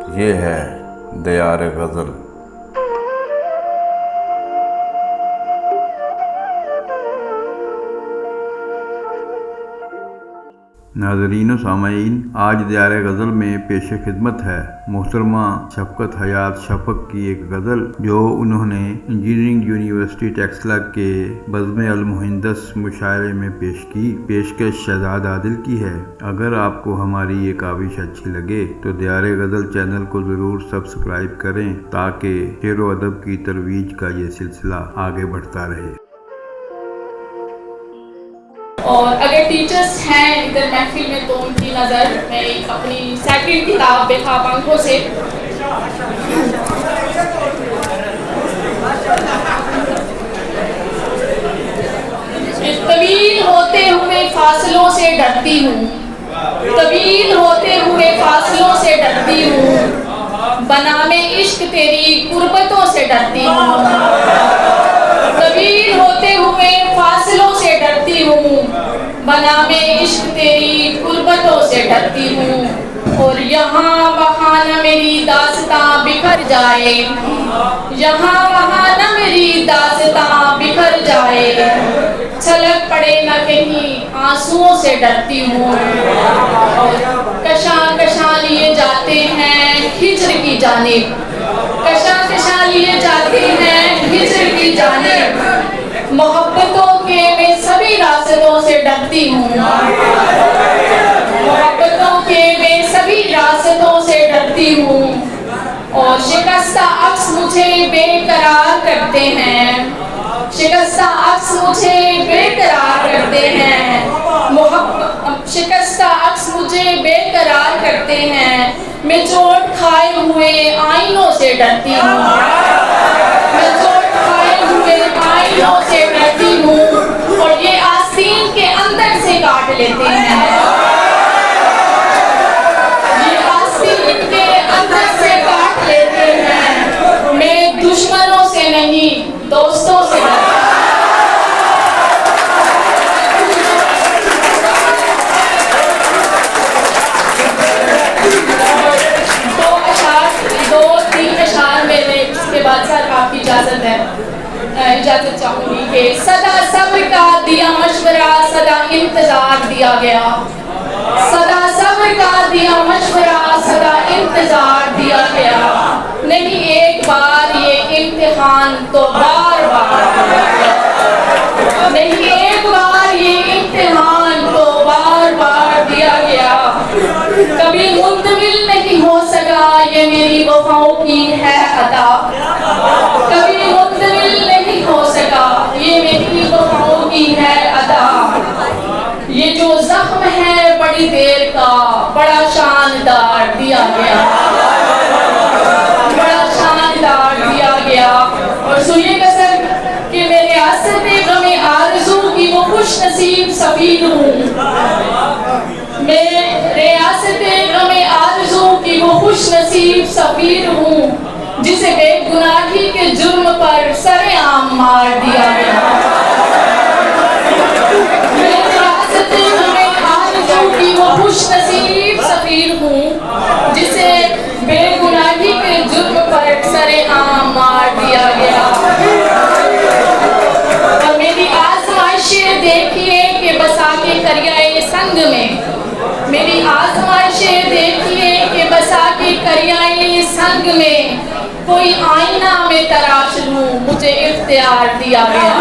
ये है दियार गज़ल। नाज़रीन व सामाईन, आज दियार गज़ल में पेश खिदमत है मोहतरमा शफ़क़त हयात शफ़क़ की एक गज़ल जो उन्होंने इंजीनियरिंग यूनिवर्सिटी टेक्सला के बज़्म अल मुहंदस मुशायरे में पेश की। पेशकश शहजाद आदिल की है। अगर आपको हमारी ये काविश अच्छी लगे तो दियार गज़ल चैनल को ज़रूर सब्सक्राइब करें ताकि शेर व अदब की तरवीज का ये सिलसिला आगे बढ़ता रहे। और अगर टीचर्स हैं इधर महफिल में तो उनकी नज़र मैं अपनी सेकंड किताब बेख्वाब आंखों से तवील होते हुए फासलों से डरती हूँ, तवील होते हुए फासलों से डरती हूँ, बनामे इश्क तेरी कुर्बतों से डरती हूँ, तवील होते हुए फासलों से डरती हूँ, बनामे इश्क तेरी कुर्बतों से डरती हूँ। और यहाँ वहाँ न मेरी दास्तां बिखर जाए, यहाँ वहाँ न मेरी दास्तां बिखर जाए, छलक पड़े न कहीं आंसुओं से डरती हूँ। कशां कशां लिए जाते हैं हिज्र की जानिब, कशां कशां लिए जाते हैं हिज्र की जानिब, मोहब्बतों के मैं सभी रास्तों से डरती हूँ, मोहब्बतों के मैं सभी रास्तों से डरती हूँ। और शिकस्ता अक्स मुझे बेकरार करते हैं, शिकस्ता अक्स मुझे बेकरार करते हैं, शिकस्ता अक्स मुझे बेकरार करते हैं। मैं चोट खाए हुए आईनों से डरती हूँ, मैं चोट खाए हुए आईनों से डरती हूँ। और ये आस्तीन के अंदर से काट लेते हैं, ये आस्तीन के अंदर से काट लेते हैं। मैं दुश्मनों से नहीं दोस्तों से इजाजत चाहूंगी कि सदा सब्र का दिया मशवरा, सदा इंतजार दिया गया, सदा सब्र का दिया मशवरा, सदा इंतजार दिया गया। नहीं एक बार ये इम्तिहान तो बार बार, नहीं एक बार ये इम्तिहान तो बार बार दिया गया। कभी मुंतविल नहीं हो सका ये मेरी वफाओं की है अदा, कभी मुंतविल नहीं हो सका ये मेरी वफाओं की है अदा। ये जो जख्म है बड़ी देर का बड़ा शानदार दिया गया, बड़ा शानदार दिया गया। और सुनिए कसम कि मेरे आसरे गमे आरज़ू की वो खुश नसीब सफीर हूँ, मैं रियासते गमे आरज़ू की वो खुश नसीब सफीर हूँ जिसे बेगुनाही के जुर्म पर सरेआम मार दिया गया। मैं रियासते गमे आरज़ू की वो खुश नसीब सफीर हूँ जिसे बेगुनाही के जुर्म पर सरेआम मार दिया गया। और मेरी आज़माइशें देखिए कि बसा के करियाए संग में, मेरी आज़माइशें देखिए कि बसा के करियाए संग में, कोई आईना में तराश लूं मुझे इख्तियार दिया गया।